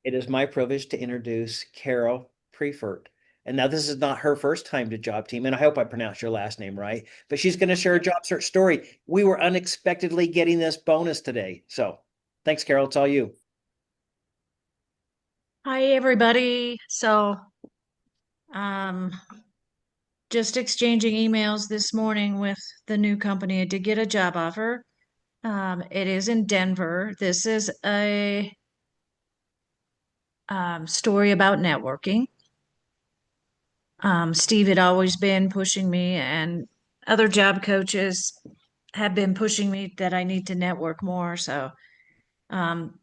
It is my privilege to introduce Carol Priefert. And now this is not her first time to Job Team, and I hope I pronounced your last name right, but she's going to share a job search story. We were unexpectedly getting this bonus today. So thanks, Carol. It's all you. Hi, everybody. Um, just exchanging emails this morning with the new company. I did get a job offer. It is in Denver. This is a story about networking. Steve had always been pushing me, and other job coaches have been pushing me that I need to network more. Um,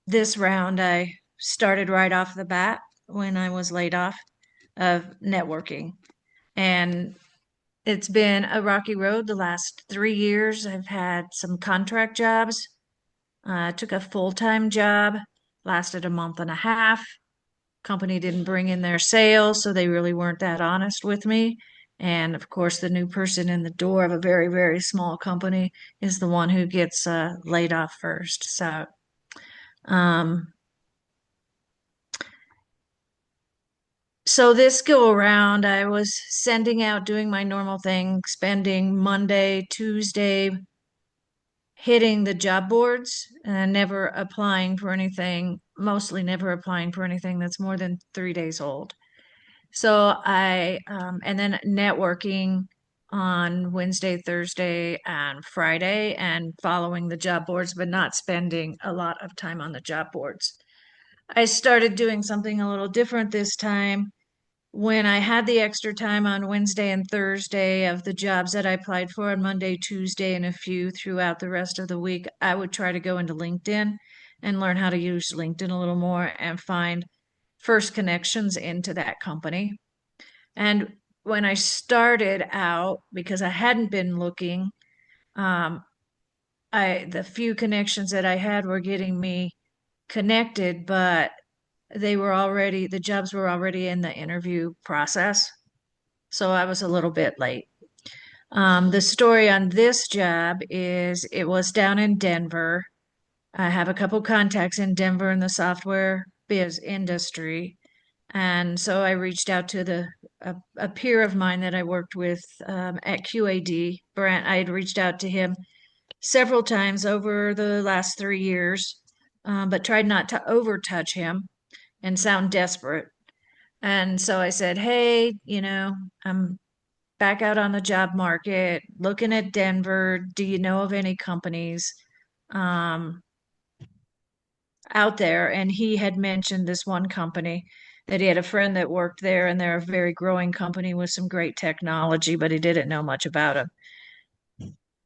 this round, I started right off the bat when I was laid off of networking. And it's been a rocky road the last 3 years. I've had some contract jobs. I took a full-time job, lasted a month and a half. Company didn't bring in their sales, so they really weren't that honest with me. And of course, the new person in the door of a very, very small company is the one who gets laid off first. Um, so this go around, I was sending out, doing my normal thing, spending Monday, Tuesday, hitting the job boards and never applying for anything, mostly never applying for anything that's more than 3 days old. And then networking on Wednesday, Thursday, and Friday, and following the job boards, but not spending a lot of time on the job boards. I started doing something a little different this time when I had the extra time on Wednesday and Thursday of the jobs that I applied for on Monday, Tuesday, and a few throughout the rest of the week, I would try to go into LinkedIn and learn how to use LinkedIn a little more and find first connections into that company. And when I started out, because I hadn't been looking, um, the few connections that I had were getting me connected, but the jobs were already in the interview process. So I was a little bit late. The story on this job is it was down in Denver. I have a couple contacts in Denver in the software biz industry. And so I reached out to a peer of mine that I worked with at QAD, Brent. I had reached out to him several times over the last 3 years, but tried not to overtouch him and sound desperate. And so I said, hey, I'm back out on the job market, looking at Denver. Do you know of any companies um, out there? And he had mentioned this one company that he had a friend that worked there, and they're a very growing company with some great technology, but he didn't know much about them.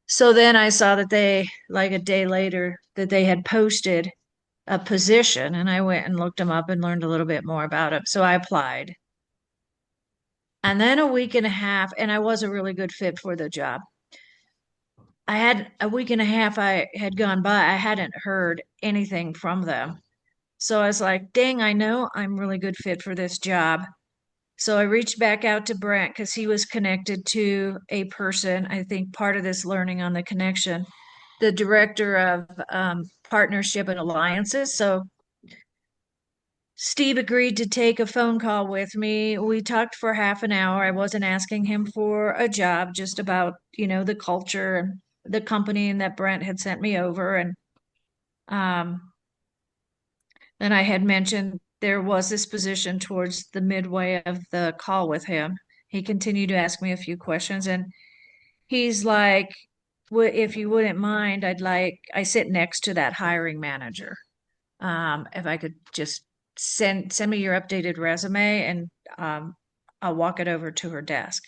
So then I saw that like a day later, that they had posted a position, and I went and looked them up and learned a little bit more about them. So I applied. And then a week and a half, and I was a really good fit for the job. I had a week and a half I had gone by. I hadn't heard anything from them. So I was like, dang, I know I'm really good fit for this job. So I reached back out to Brent because he was connected to a person. I think part of this learning on the connection, the director of partnership and alliances. So Steve agreed to take a phone call with me. We talked for half an hour. I wasn't asking him for a job, just about, the culture and the company and that Brent had sent me over. And um, then I had mentioned there was this position towards the midway of the call with him. He continued to ask me a few questions, and he's like, if you wouldn't mind, I sit next to that hiring manager. If I could just send me your updated resume, and I'll walk it over to her desk.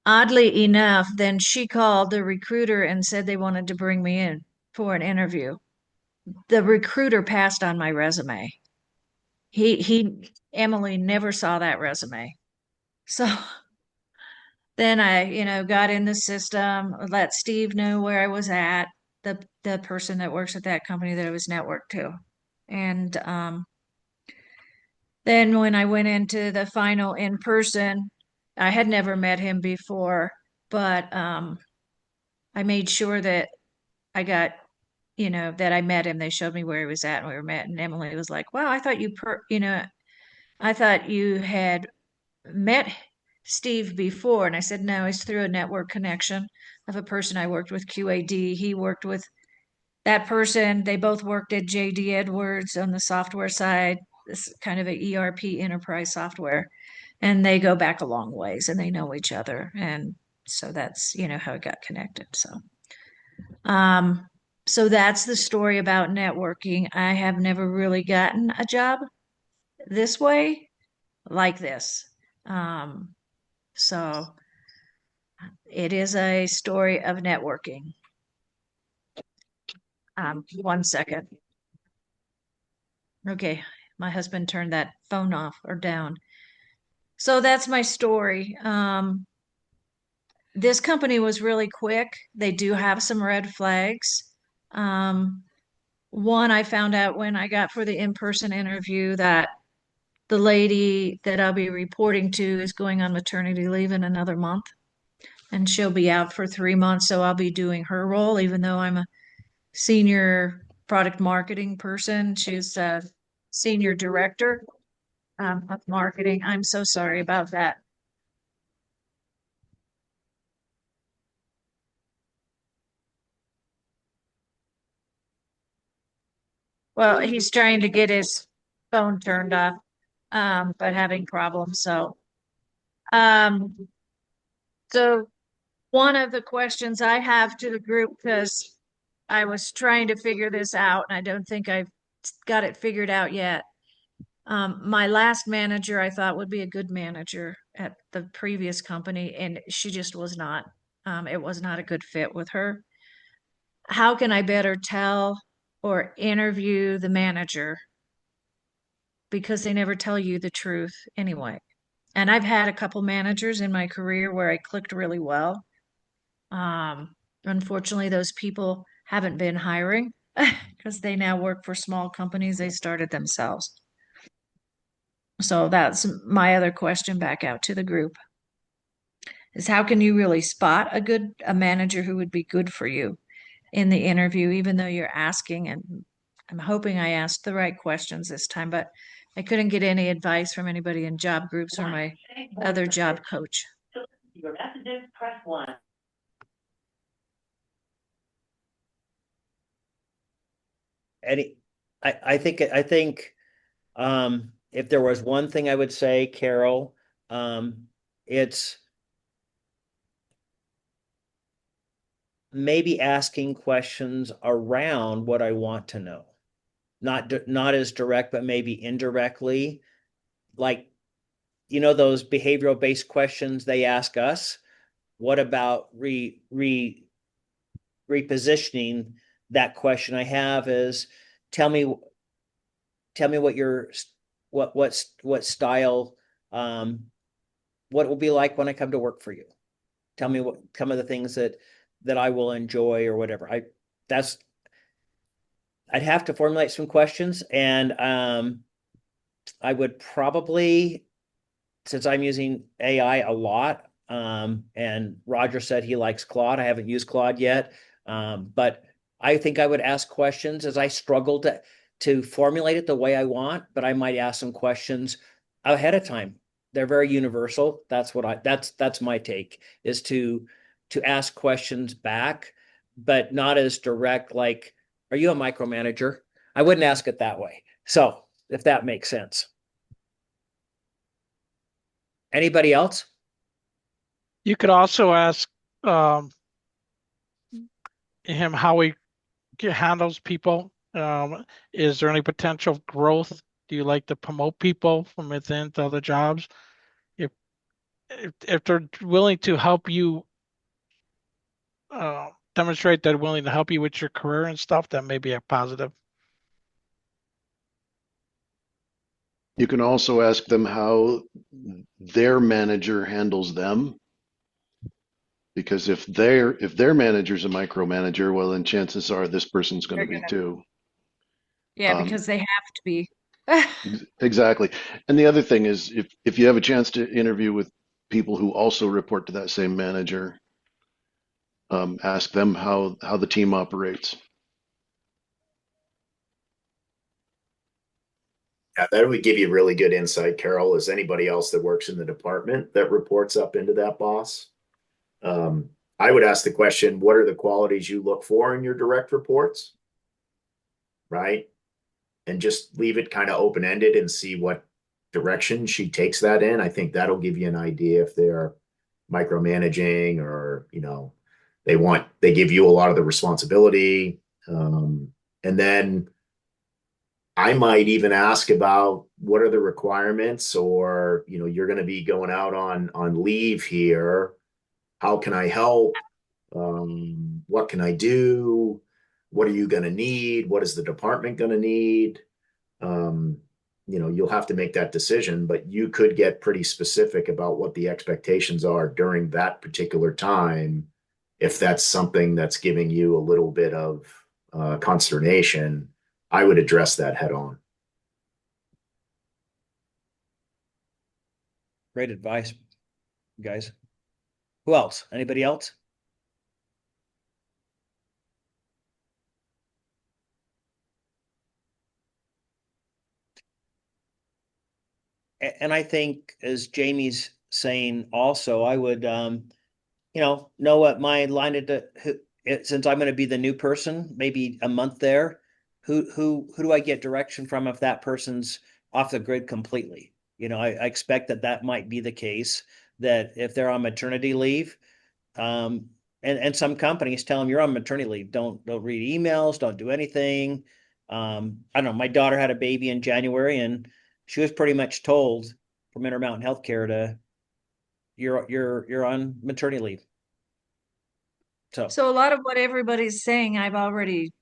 Oddly enough, then she called the recruiter and said they wanted to bring me in for an interview. The recruiter passed on my resume. Emily never saw that resume. So then I, got in the system, let Steve know where I was at, the person that works at that company that I was networked to. And then when I went into the final in person, I had never met him before, but I made sure that I got that I met him. They showed me where he was at and we were met. And Emily was like, wow, I thought you had met Steve before. And I said, no, it's through a network connection of a person I worked with, QAD. He worked with that person. They both worked at JD Edwards on the software side, this kind of a ERP enterprise software. And they go back a long ways and they know each other. And so that's, how it got connected. Um, so that's the story about networking. I have never really gotten a job this way like this. Um, so it is a story of networking. 1 second. Okay, my husband turned that phone off or down. So that's my story. This company was really quick. They do have some red flags. Um, one, I found out when I got for the in-person interview that the lady that I'll be reporting to is going on maternity leave in another month, and she'll be out for 3 months. So I'll be doing her role, even though I'm a senior product marketing person. She's a senior director of marketing. I'm so sorry about that. Well, he's trying to get his phone turned off, but having problems. Um, so one of the questions I have to the group, because I was trying to figure this out, and I don't think I've got it figured out yet. My last manager I thought would be a good manager at the previous company, and she just was not. It was not a good fit with her. How can I better tell or interview the manager? Because they never tell you the truth anyway. And I've had a couple managers in my career where I clicked really well. Unfortunately, those people haven't been hiring because they now work for small companies they started themselves. So that's my other question back out to the group is how can you really spot a manager who would be good for you in the interview, even though you're asking, and I'm hoping I asked the right questions this time, but I couldn't get any advice from anybody in job groups or my other job coach. Your messages, press 1. Any, I think if there was one thing I would say, Carol, it's maybe asking questions around what I want to know. Not as direct, but maybe indirectly. Like, those behavioral based questions they ask us. What about repositioning that question I have is tell me what your what style what it will be like when I come to work for you. Tell me what some of the things that I will enjoy or whatever. That's I'd have to formulate some questions, and I would probably, since I'm using AI a lot, and Roger said he likes Claude. I haven't used Claude yet, but I think I would ask questions as I struggle to formulate it the way I want. But I might ask some questions ahead of time. They're very universal. That's my take is to ask questions back, but not as direct. Like, are you a micromanager? I wouldn't ask it that way. So if that makes sense. Anybody else? You could also ask um, him how he handles people. Is there any potential growth? Do you like to promote people from within to other jobs? If if they're willing to help you demonstrate they're willing to help you with your career and stuff, that may be a positive. You can also ask them how their manager handles them, because if their manager's a micromanager, well, then chances are this person's going to be too. Yeah, Um, because they have to be. exactly. And the other thing is, if you have a chance to interview with people who also report to that same manager, ask them how the team operates. That would give you really good insight, Carol. Is anybody else that works in the department that reports up into that boss? Um, I would ask the question, what are the qualities you look for in your direct reports? Right? And just leave it kind of open-ended and see what direction she takes that in. I think that'll give you an idea if they're micromanaging or, they give you a lot of the responsibility. And then I might even ask about what are the requirements, or, you're going to be going out on leave here. How can I help? What can I do? What are you going to need? What is the department going to need? Um, you'll have to make that decision, but you could get pretty specific about what the expectations are during that particular time. If that's something that's giving you a little bit of consternation, I would address that head on. Great advice, guys. Who else? Anybody else? And I think, as Jamie's saying also, I would know what my line of since I'm going to be the new person, maybe a month there, who do I get direction from if that person's off the grid completely? I expect that might be the case, that if they're on maternity leave, and some companies tell them, you're on maternity leave, don't read emails, don't do anything. I don't know, my daughter had a baby in January, and she was pretty much told from Intermountain Healthcare to, you're on maternity leave. So a lot of what everybody's saying, I've already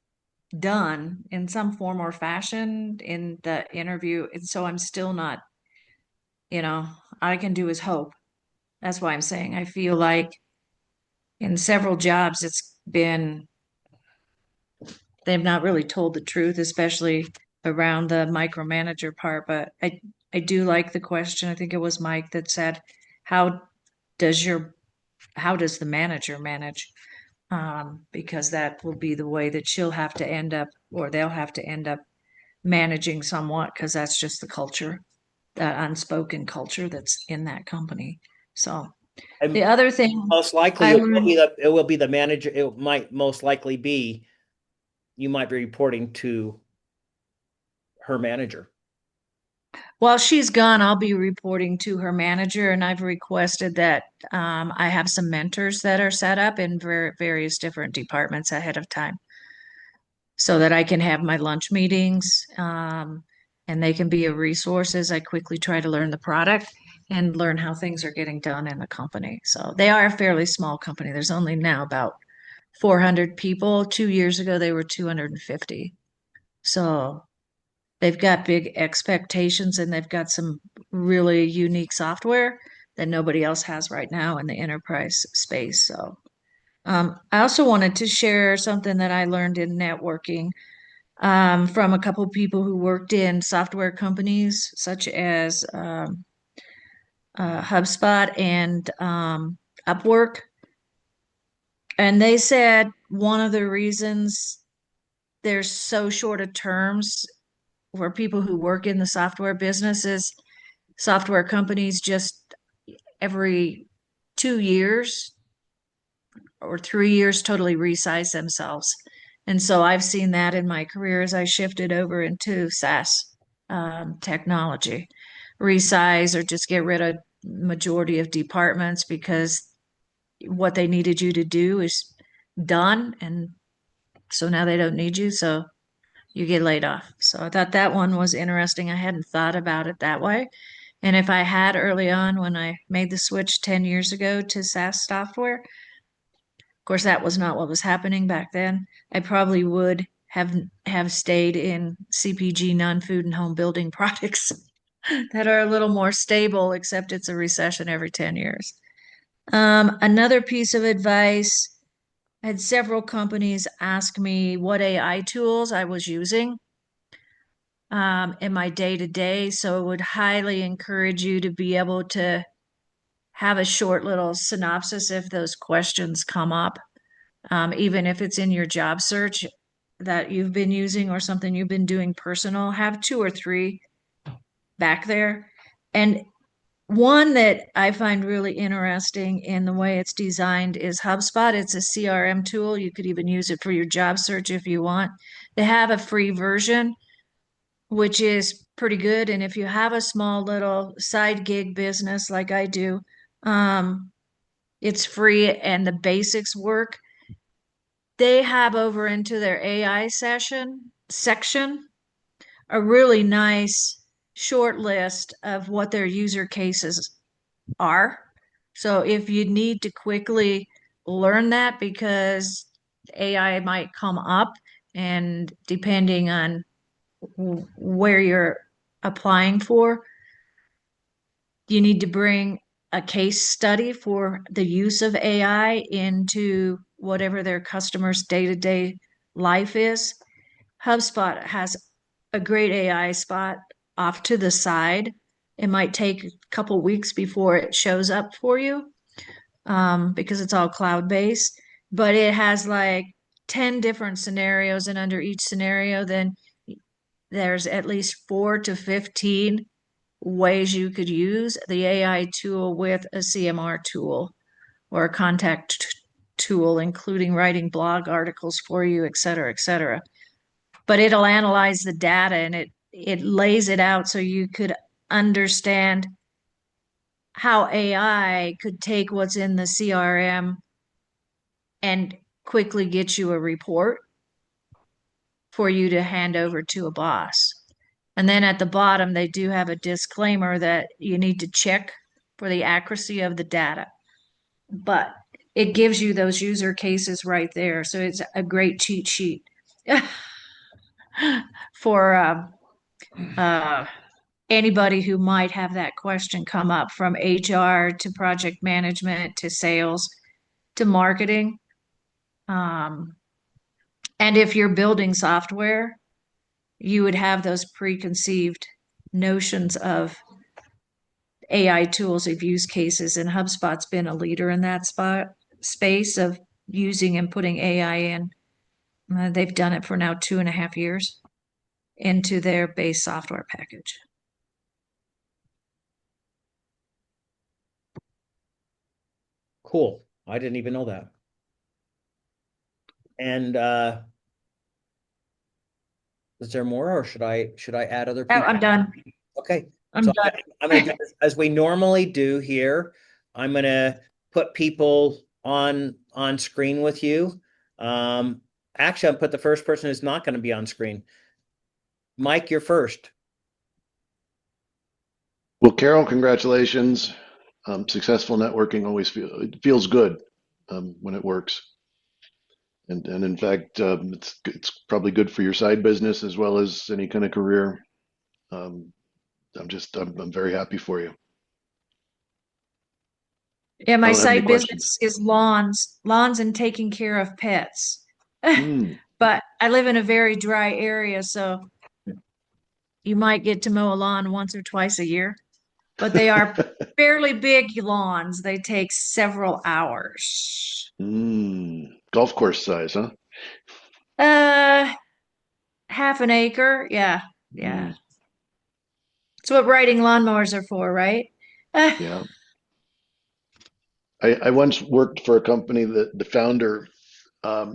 done in some form or fashion in the interview. And so I'm still not, all I can do is hope. That's why I'm saying I feel like in several jobs, they've not really told the truth, especially around the micromanager part. But I do like the question. I think it was Mike that said, how does the manager manage? Because that will be the way that she'll have to end up, or they'll have to end up managing somewhat, because that's just the culture, that unspoken culture that's in that company. So And the other thing most likely I learned, it will be the manager. It might most likely be, you might be reporting to her manager. while she's gone, I'll be reporting to her manager, and I've requested that I have some mentors that are set up in various different departments ahead of time, so that I can have my lunch meetings, and they can be a resource as I quickly try to learn the product and learn how things are getting done in the company. So they are a fairly small company. There's only now about 400 people. 2 years ago, they were 250. So they've got big expectations, and they've got some really unique software that nobody else has right now in the enterprise space. So I also wanted to share something that I learned in networking, from a couple people who worked in software companies such as HubSpot and Upwork. And they said one of the reasons there's so short of terms for people who work in the software business is software companies just every 2 years or 3 years totally resize themselves. And so I've seen that in my career as I shifted over into SaaS technology. Resize or just get rid of majority of departments because what they needed you to do is done, and so now they don't need you, so you get laid off. So I thought that one was interesting. I hadn't thought about it that way. And if I had early on when I made the switch 10 years ago to SaaS software, of course that was not what was happening back then, I probably would have stayed in CPG, non-food and home building products that are a little more stable, except it's a recession every 10 years. Another piece of advice, I had several companies ask me what AI tools I was using in my day to day. So I would highly encourage you to be able to have a short little synopsis if those questions come up, even if it's in your job search that you've been using or something you've been doing personal. Have two or three back there. And one that I find really interesting in the way it's designed is HubSpot. It's a CRM tool. You could even use it for your job search if you want. They have a free version, which is pretty good. And if you have a small little side gig business like I do, it's free and the basics work. They have over into their AI section a really nice short list of what their user cases are. So if you need to quickly learn that because AI might come up and depending on where you're applying for, you need to bring a case study for the use of AI into whatever their customers' day-to-day life is. HubSpot has a great AI spot off to the side. It might take a couple weeks before it shows up for you because it's all cloud-based, but it has like 10 different scenarios, and under each scenario, then there's at least 4 to 15 ways you could use the AI tool with a CMR tool or a contact tool, including writing blog articles for you, et cetera, et cetera. But it'll analyze the data and it lays it out so you could understand how AI could take what's in the CRM and quickly get you a report for you to hand over to a boss. And then at the bottom, they do have a disclaimer that you need to check for the accuracy of the data. But it gives you those user cases right there. So it's a great cheat sheet for anybody who might have that question come up, from HR to project management to sales to marketing. And if you're building software, you would have those preconceived notions of AI tools of use cases, and HubSpot's been a leader in that space of using and putting AI in. They've done it for now 2.5 years into their base software package. Cool. I didn't even know that. And is there more, or should I add other Oh, people? I'm done. Okay. I'm So done. I'm gonna do this as we normally do here. I'm gonna put people on screen with you. Actually, I'll put the first person who's not going to be on screen. Mike, you're first. Well, Carol, congratulations. Successful networking always it feels good when it works. And in fact, it's probably good for your side business as well as any kind of career. Um, I'm very happy for you. Yeah, I my don't have any side questions. business is lawns and taking care of pets. Hmm. But I live in a very dry area, so you might get to mow a lawn once or twice a year. But they are fairly big lawns. They take several hours. Golf course size, huh? Uh, half an acre. Yeah, yeah. Hmm. It's what riding lawnmowers are for, right? Yeah. I once worked for a company that the founder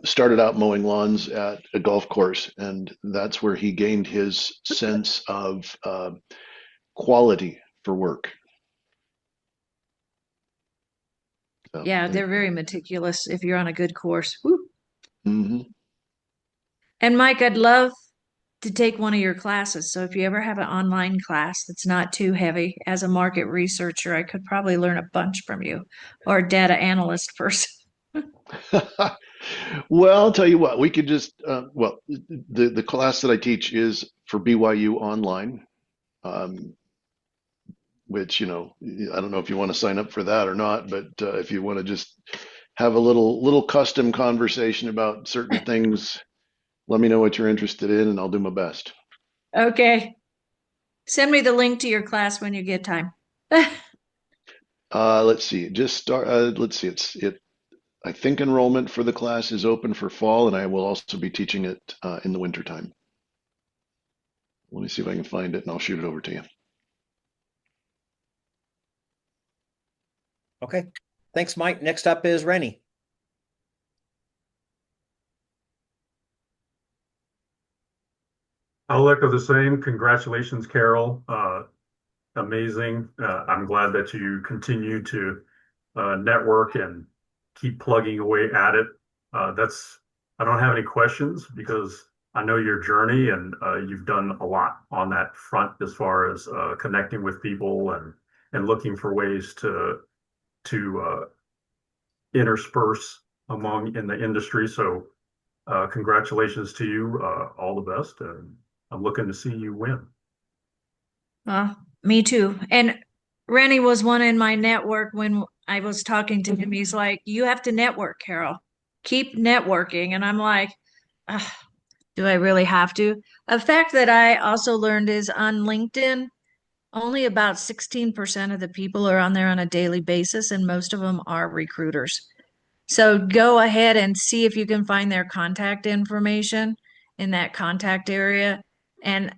started out mowing lawns at a golf course, and that's where he gained his sense of quality for work. So, Yeah, they're very meticulous if you're on a good course. Woo. mhm. And Mike, I'd love to take one of your classes. So if you ever have an online class that's not too heavy, as a market researcher, I could probably learn a bunch from you, or a data analyst person. Well, I'll tell you what, we could just, well, the class that I teach is for BYU online, um, which, I don't know if you want to sign up for that or not, but if you want to just have a little custom conversation about certain things, let me know what you're interested in and I'll do my best. Okay. Send me the link to your class when you get time. Let's see, just start, let's see, I think enrollment for the class is open for fall, and I will also be teaching it in the wintertime. Let me see if I can find it, and I'll shoot it over to you. Okay. Thanks, Mike. Next up is Rennie. I'll echo the same. Congratulations, Carol. Amazing. I'm glad that you continue to network and keep plugging away at it. I don't have any questions because I know your journey and you've done a lot on that front as far as connecting with people and looking for ways to intersperse among in the industry. So congratulations to you. All the best. And I'm looking to see you win. Me too. And Rennie was one in my network when I was talking to him. He's like, "You have to network, Carol. Keep networking." And I'm like, "Ugh, do I really have to?" A fact that I also learned is on LinkedIn, only about 16% of the people are on there on a daily basis, and most of them are recruiters. So go ahead and see if you can find their contact information in that contact area and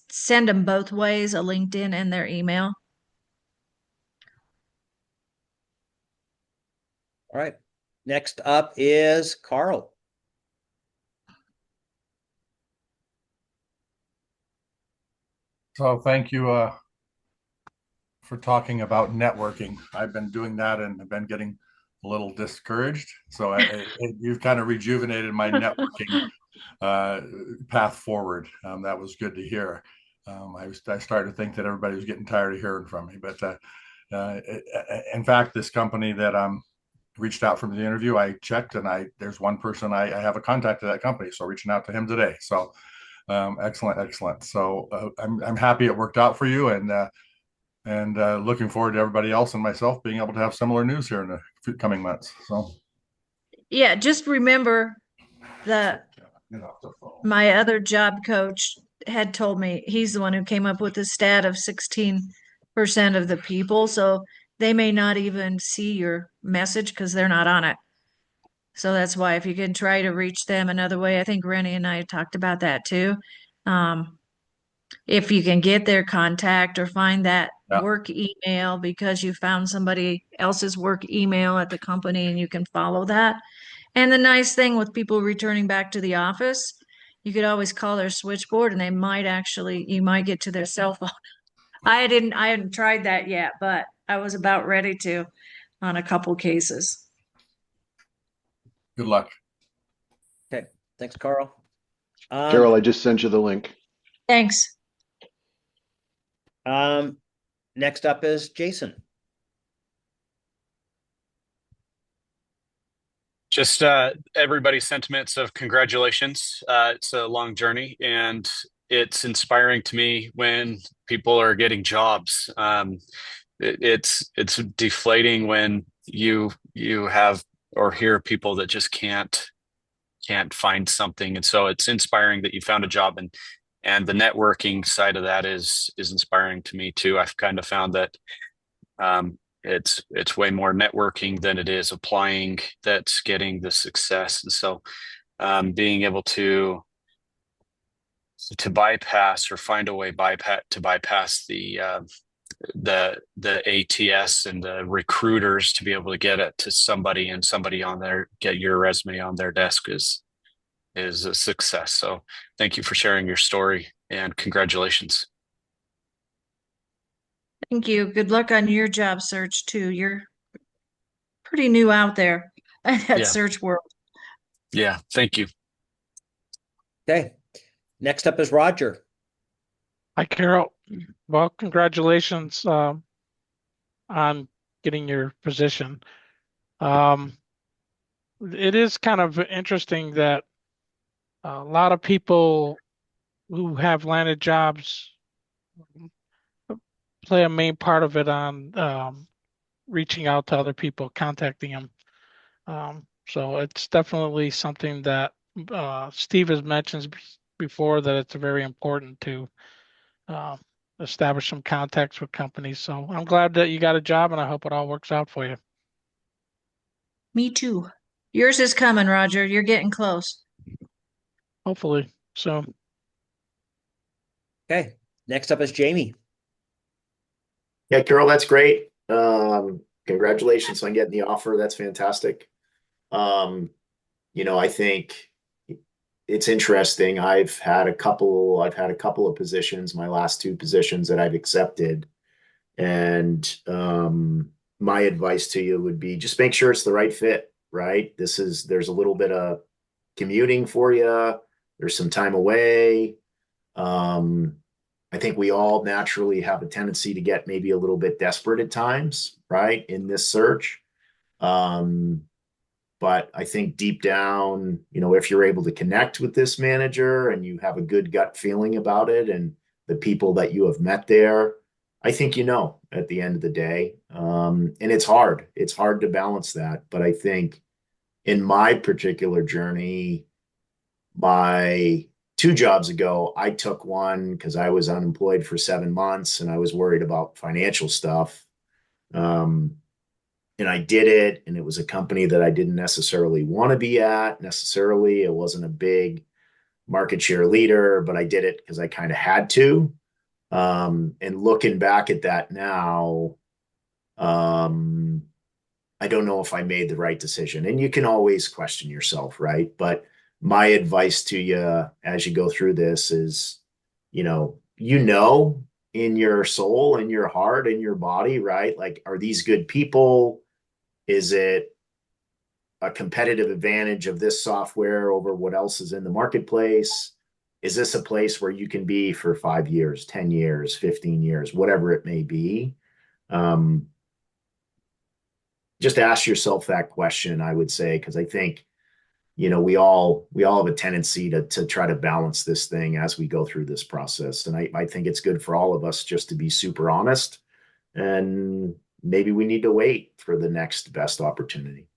send them both ways, a LinkedIn and their email. All right. Next up is Carl. So thank you for talking about networking. I've been doing that and have been getting a little discouraged. So you've kind of rejuvenated my networking path forward. That was good to hear. I started to think that everybody was getting tired of hearing from me, but in fact, this company that reached out from the interview, I checked, and there's one person I have a contact to that company, so reaching out to him today. So excellent. So I'm happy it worked out for you, and looking forward to everybody else and myself being able to have similar news here in the coming months. So Yeah, just remember that my other job coach had told me he's the one who came up with the stat of 16% of the people. So they may not even see your message because they're not on it. So that's why if you can try to reach them another way, I think Rennie and I talked about that too. If you can get their contact or find that work email because you found somebody else's work email at the company and you can follow that. And the nice thing with people returning back to the office, you could always call their switchboard and you might get to their cell phone. I hadn't tried that yet, but I was about ready to on a couple cases. good luck. Okay. Thanks, Carl. Carol, I just sent you the link. Thanks. Next up is Jason. Just everybody's sentiments of congratulations. It's a long journey, and it's inspiring to me when people are getting jobs. It's deflating when you have or hear people that just can't find something, and so it's inspiring that you found a job, and the networking side of that is inspiring to me too. I've kind of found that it's way more networking than it is applying that's getting the success. And so being able to bypass or find a way to bypass the ATS and the recruiters to be able to get it to somebody, and somebody on there get your resume on their desk is a success. So thank you for sharing your story, and congratulations. Thank you. Good luck on your job search too. You're pretty new out there in that search world. Yeah, thank you. Okay. Next up is Roger. Hi, Carol. Well, congratulations on getting your position. It is kind of interesting that a lot of people who have landed jobs play a main part of it on reaching out to other people, contacting them. So it's definitely something that Steve has mentioned before, that it's very important to establish some contacts with companies. So I'm glad that you got a job, and I hope it all works out for you. Me too. Yours is coming, Roger. You're getting close. Hopefully. So Okay. Next up is Jamie. Yeah, Carol, that's great. Congratulations on getting the offer. That's fantastic. I think it's interesting. I've had a couple of positions, my last two positions that I've accepted. And my advice to you would be just make sure it's the right fit, right? There's a little bit of commuting for you. There's some time away. I think we all naturally have a tendency to get maybe a little bit desperate at times, right? In this search. Um, but I think deep down, if you're able to connect with this manager and you have a good gut feeling about it and the people that you have met there, I think at the end of the day. And it's hard. It's hard to balance that. But I think in my particular journey, my 2 jobs ago, I took one because I was unemployed for 7 months and I was worried about financial stuff. Um, and I did it, and it was a company that I didn't necessarily want to be at necessarily. It wasn't a big market share leader, but I did it because I kind of had to. And looking back at that now, um, I don't know if I made the right decision. And you can always question yourself, right? But my advice to you as you go through this is, in your soul, in your heart, in your body, right? Like, are these good people? Is it a competitive advantage of this software over what else is in the marketplace? Is this a place where you can be for 5 years, 10 years, 15 years, whatever it may be? Just ask yourself that question, I would say, because I think, we all have a tendency to try to balance this thing as we go through this process. And I think it's good for all of us just to be super honest, and maybe we need to wait for the next best opportunity.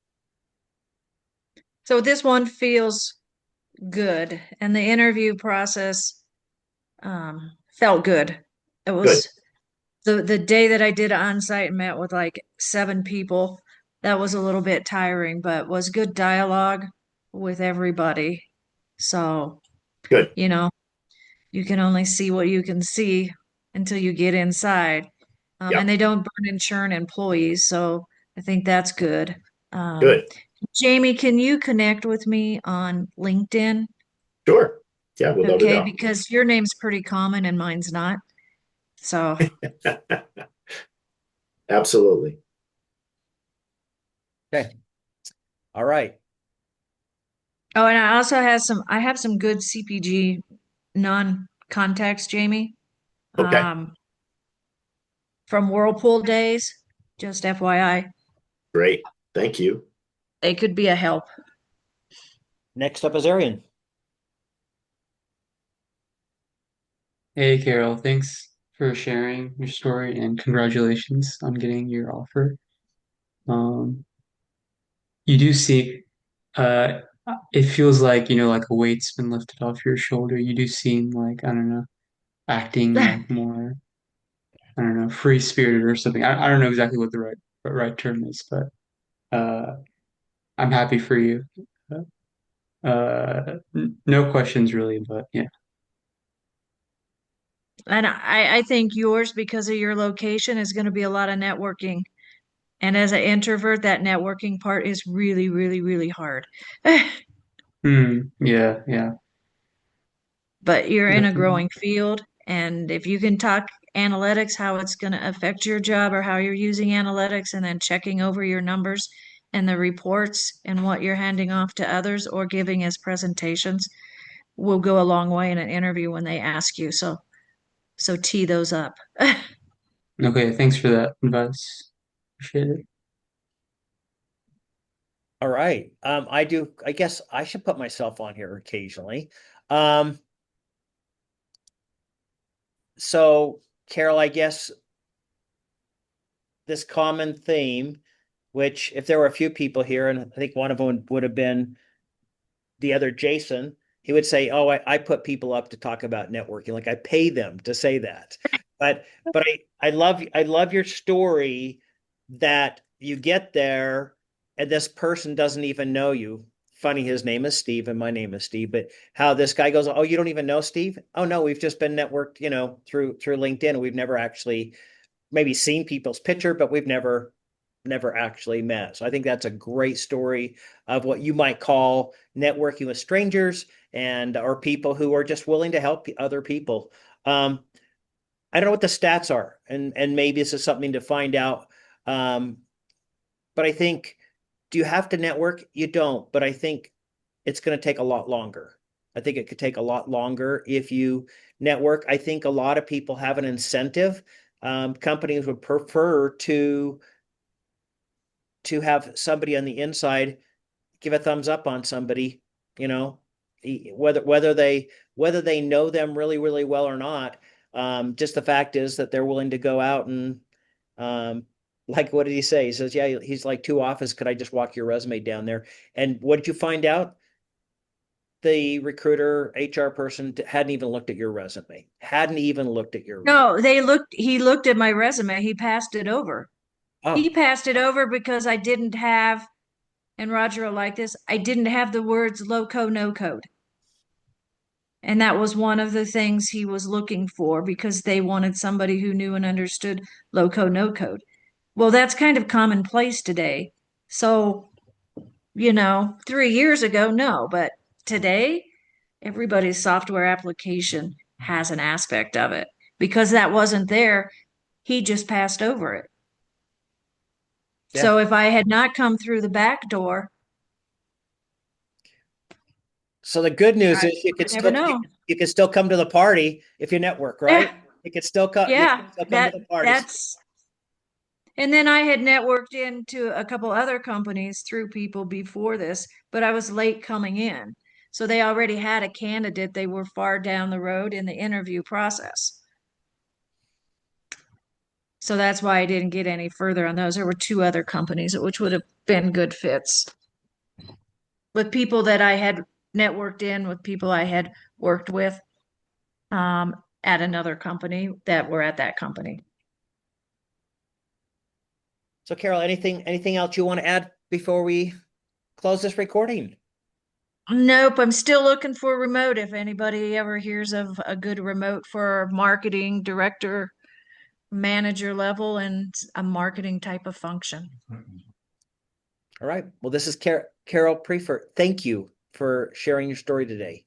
So this one feels good, and the interview process felt good. It Good, was the day that I did on-site and met with like 7 people. That was a little bit tiring, but was good dialogue with everybody. So, good. you know, you can only see what you can see until you get inside. Yeah, And they don't burn and churn employees, so I think that's good. Um, good. Jamie, can you connect with me on LinkedIn? Sure. Yeah, without a Okay, doubt. because your name's pretty common and mine's not. So, Absolutely. Okay. All right. oh, and I have some good CPG non-contacts, Jamie, Okay, um, from Whirlpool days. Just FYI, great. Thank you. they could be a help. Next up is Arian. Hey, Carol, thanks for sharing your story and congratulations on getting your offer. Um, you do see, uh, it feels like, like a weight's been lifted off your shoulder. You do seem like, I don't know, acting like more, I don't know, free-spirited or something. I don't know exactly what the right term is, but uh, I'm happy for you. No questions really, but yeah. And I think yours, because of your location, is going to be a lot of networking. And as an introvert, that networking part is really, really, really hard. Yeah, yeah, But you're in a definitely. growing field, and if you can talk analytics, how it's going to affect your job or how you're using analytics, and then checking over your numbers and the reports and what you're handing off to others or giving as presentations will go a long way in an interview when they ask you. So tee those up. Okay, thanks for that advice. Appreciate it. All right. I guess I should put myself on here occasionally. Um, so Carol, I guess this common theme, which if there were a few people here, and I think one of them would have been the other Jason, he would say, "Oh, I put people up to talk about networking. Like I pay them to say that." But I love your story that you get there and this person doesn't even know you. Funny, his name is Steve and my name is Steve, but how this guy goes, "Oh, you don't even know Steve? Oh no, we've just been networked, through LinkedIn. We've never actually maybe seen people's picture, but we've never never actually met. So I think that's a great story of what you might call networking with strangers and or people who are just willing to help other people. I don't know what the stats are, and maybe this is something to find out. But I think, do you have to network? You don't, but I think it's going to take a lot longer. I think it could take a lot longer if you network. I think a lot of people have an incentive. Companies would prefer to have somebody on the inside give a thumbs up on somebody, you know, whether they know them really, really well or not. Just the fact is that they're willing to go out and like what did he say? He says, yeah, he's like, two office, could I just walk your resume down there? And what did you find out? The recruiter, HR person hadn't even looked at your resume. Hadn't even looked at your No, he looked at my resume. He passed it over. He Oh, passed it over because I didn't have, and Roger will like this, I didn't have the words low code, no code. And that was one of the things he was looking for because they wanted somebody who knew and understood low code, no code. Well, that's kind of commonplace today. So, 3 years ago, no, but today, everybody's software application has an aspect of it. Because that wasn't there, he just passed over it. yeah. So if I had not come through the back door, So the good news I is would never know. you can still come to the party if you network, right? Yeah, You can still come yeah, to the parties. and then I had networked into a couple other companies through people before this, but I was late coming in. So they already had a candidate. They were far down the road in the interview process. So that's why I didn't get any further on those. There were two other companies which would have been good fits with people that I had networked in, with people I had worked with at another company that were at that company. So Carol, anything else you want to add before we close this recording? Nope, I'm still looking for remote. If anybody ever hears of a good remote for marketing director, manager level, and a marketing type of function. All right. Well, this is Carol Priefert. Thank you for sharing your story today.